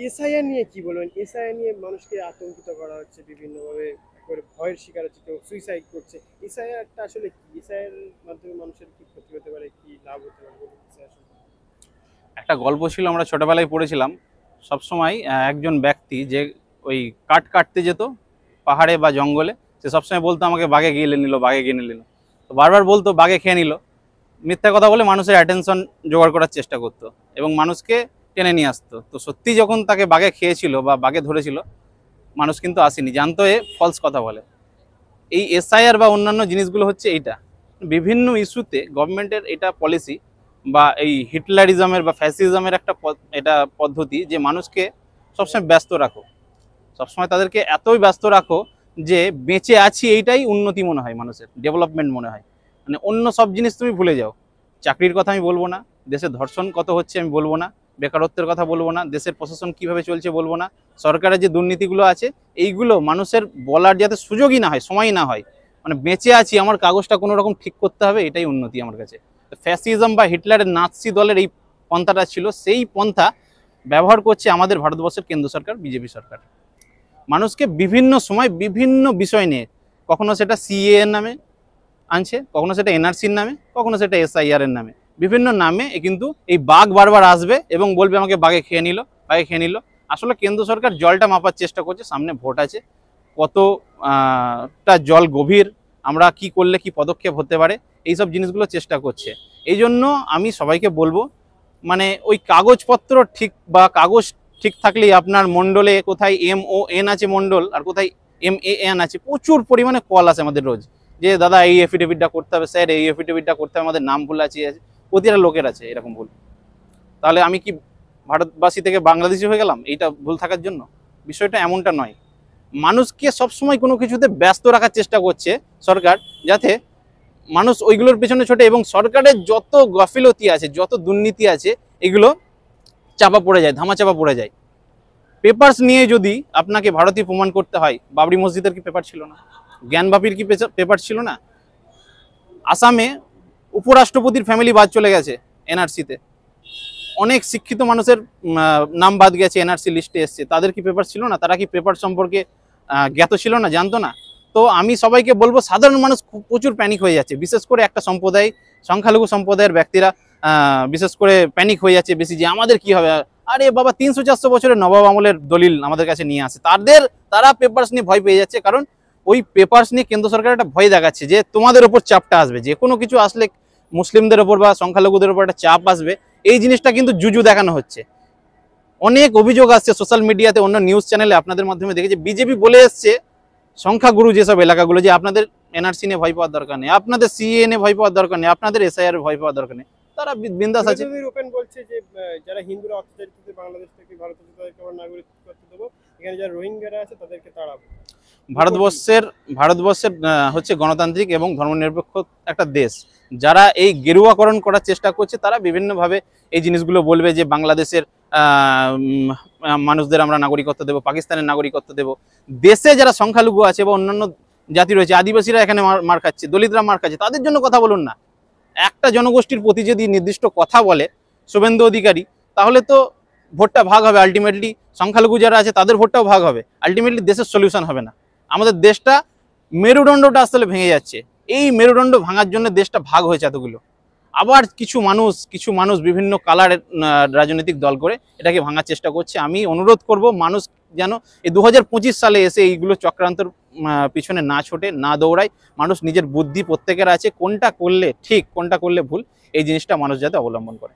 SIR নিয়ে কি বলবেন? এসআইআর নিয়ে মানুষকে আতঙ্কিত করা হচ্ছে বিভিন্নভাবে, একবারে ভয়ের শিকার হচ্ছে, কেউ সুইসাইড করছে। এসআইআরটা আসলে কি? এসআইআর মাধ্যমে মানুষের কি ক্ষতি হতে পারে, কি লাভ হতে পারে বলুন এসআইআর সম্পর্কে? একটা গল্প ছিল, আমরা ছোটবেলায় পড়েছিলাম। সবসময় একজন ব্যক্তি যে ওই কাঠ কাটতে যেত পাহাড়ে বা জঙ্গলে, সে সবসময় বলতো আমাকে বাঘে গিলে নিল, বাঘে গিলে নিল। তো বারবার বলতো বাঘে খেয়ে নিল, মিথ্যা কথা বলে মানুষের অ্যাটেনশন জোগাড় করার চেষ্টা করতো এবং মানুষকে টেনে নিয়ে আসতো। তো সত্যি যখন তাকে বাঘে খেয়েছিল বা বাঘে ধরেছিল, মানুষ কিন্তু আসেনি, জানতো এ ফলস কথা বলে। এই এসআইআর বা অন্যান্য জিনিসগুলো হচ্ছে এইটা, বিভিন্ন ইস্যুতে গভর্নমেন্টের এটা পলিসি বা এই হিটলারিজমের বা ফ্যাসিজমের একটা এটা পদ্ধতি যে মানুষকে সবসময় ব্যস্ত রাখো, সবসময় তাদেরকে এতই ব্যস্ত রাখো যে বেঁচে আছি এইটাই উন্নতি মনে হয়, মানুষের ডেভেলপমেন্ট মনে হয়। মানে অন্য সব জিনিস তুমি ভুলে যাও। চাকরির কথা আমি বলবো না, দেশে ধর্ষণ কত হচ্ছে আমি বলবো না, বেকারত্বের কথা বলবো না, দেশের প্রশাসন কিভাবে চলছে বলবো না, সরকারের যে দুর্নীতিগুলো আছে এইগুলো মানুষের বলার যাতে সুযোগই না হয়, সময়ই না হয়। মানে বেঁচে আছি, আমার কাগজটা কোনো রকম ঠিক করতে হবে, এটাই উন্নতি আমার কাছে। ফ্যাসিজম বা হিটলারের নাৎসি দলের এই পন্থাটা ছিল, সেই পন্থা ব্যবহার করছে আমাদের ভারতবর্ষের কেন্দ্র সরকার, বিজেপি সরকার। মানুষকে বিভিন্ন সময় বিভিন্ন বিষয় নিয়ে, কখনো সেটা সিএ এর নামে আনছে, কখনো সেটা এনআরসির নামে, কখনো সেটা এসআইআর এর নামে, বিভিন্ন নামে কিন্তু এই বাঘ বারবার আসবে এবং বলবে আমাকে বাঘে খেয়ে নিল, বাঘে খেয়ে নিল। আসলে কেন্দ্র সরকার জলটা মাপার চেষ্টা করছে, সামনে ভোট আছে, কতটা জল গভীর, আমরা কি করলে কি পদক্ষেপ হতে পারে, এইসব জিনিসগুলো চেষ্টা করছে। এই জন্য আমি সবাইকে বলবো, মানে ওই কাগজপত্র ঠিক বা কাগজ ঠিক থাকলেই আপনার মণ্ডলে কোথায় MON আছে মণ্ডল, আর কোথায় MAN আছে, প্রচুর পরিমাণে কল আছে আমাদের রোজ, যে দাদা এই এফিডেভিটটা করতে হবে, স্যার এই এফিডেভিটটা করতে হবে, আমাদের নাম ভুল আছে, প্রতিটা লোকের আছে এরকম ভুল। তাহলে আমি কি ভারতবাসী থেকে বাংলাদেশি হয়ে গেলাম এইটা ভুল থাকার জন্য? বিষয়টা এমনটা নয়। মানুষকে সবসময় কোনো কিছুতে ব্যস্ত রাখার চেষ্টা করছে সরকার, যাতে মানুষ ওইগুলোর পেছনে ছোটে এবং সরকারের যত গাফিলতি আছে, যত দুর্নীতি আছে, এগুলো চাপা পড়ে যায়, ধামাচাপা পড়ে যায়। পেপারস নিয়ে যদি আপনাকে ভারতীয় প্রমাণ করতে হয়, বাবরি মসজিদের কি পেপার ছিল না? জ্ঞানবাপীর কি পেপার ছিল না? আসামে উপরাষ্ট্রপতির ফ্যামিলি বাদ চলে গেছে এনআরসিতে, অনেক শিক্ষিত মানুষের নাম বাদ গেছে, এনআরসি লিস্টে এসছে, তাদের কি পেপার ছিল না? তারা কি পেপার সম্পর্কে জ্ঞাত ছিল না, জানতো না? তো আমি সবাইকে বলবো, সাধারণ মানুষ প্রচুর প্যানিক হয়ে যাচ্ছে, বিশেষ করে একটা সম্প্রদায়, সংখ্যালঘু সম্প্রদায়ের ব্যক্তিরা বিশেষ করে প্যানিক হয়ে যাচ্ছে বেশি, যে আমাদের কি হবে। আরে বাবা, 300-400 বছরের নবাব আমলের দলিল আমাদের কাছে নিয়ে আসে, তারা পেপারস নিয়ে ভয় পেয়ে যাচ্ছে, কারণ ওই পেপারস নিয়ে কেন্দ্র সরকার একটা ভয় দেখাচ্ছে যে তোমাদের ওপর চাপটা আসবে, যে কোনো কিছু আসলে মুসলিমদের ওপর বা সংখ্যালঘুদের ওপর একটা চাপ আসবে। এই জিনিসটা কিন্তু জুজু দেখানো হচ্ছে। অনেক অভিযোগ আসছে সোশ্যাল মিডিয়াতে, অন্য নিউজ চ্যানেলে আপনাদের মাধ্যমে দেখেছি, বিজেপি বলে এসছে সংখ্যাগুরু যেসব এলাকাগুলো, যে আপনাদের এনআরসি নিয়ে ভয় পাওয়ার দরকার নেই, আপনাদের সিএ নিয়ে ভয় পাওয়ার দরকার নেই, আপনাদের এসআইআর ভয় পাওয়ার দরকার নেই, তারা বিন্দাস আছে। ওপেন বলছে যে যারা হিন্দুরা অত্যাচারিত বাংলাদেশ থেকে ভারতে, তাদেরকে আবার নাগরিকত্ব দেবো, এখানে যারা রোহিঙ্গারা আছে তাদেরকে তাড়াবো। ভারতবর্ষের ভারতবর্ষের হচ্ছে গণতান্ত্রিক এবং ধর্মনিরপেক্ষ একটা দেশ। যারা এই গেরুয়াকরণ করার চেষ্টা করছে, তারা বিভিন্নভাবে এই জিনিসগুলো বলবে যে বাংলাদেশের মানুষদের আমরা নাগরিকত্ব দেবো, পাকিস্তানের নাগরিকত্ব দেবো। দেশে যারা সংখ্যালঘু আছে বা অন্যান্য জাতি রয়েছে, আদিবাসীরা এখানে মার খাচ্ছে, দলিতরা মার খাচ্ছে, তাদের জন্য কথা বলুন না। একটা জনগোষ্ঠীর প্রতি যদি নির্দিষ্ট কথা বলে শুভেন্দু অধিকারী, তাহলে তো ভোটটা ভাগ হবে, আলটিমেটলি সংখ্যালঘু যারা আছে তাদের ভোটটাও ভাগ হবে, আলটিমেটলি দেশের সলিউশন হবে না। আমাদের দেশটা মেরুদণ্ডটা আসলে ভেঙে যাচ্ছে, এই মেরুদণ্ড ভাঙার জন্য দেশটা ভাগ হয়েছে এতগুলো। আবার কিছু মানুষ বিভিন্ন কালারের রাজনৈতিক দল করে এটাকে ভাঙার চেষ্টা করছে। আমি অনুরোধ করব, মানুষ যেন এই 2025 সালে এসে এইগুলো চক্রান্তর পিছনে না ছোটে, না দৌড়ায়। মানুষ নিজের বুদ্ধি প্রত্যেকের আছে, কোনটা করলে ঠিক কোনটা করলে ভুল, এই জিনিসটা মানুষ যাতে অবলম্বন করে।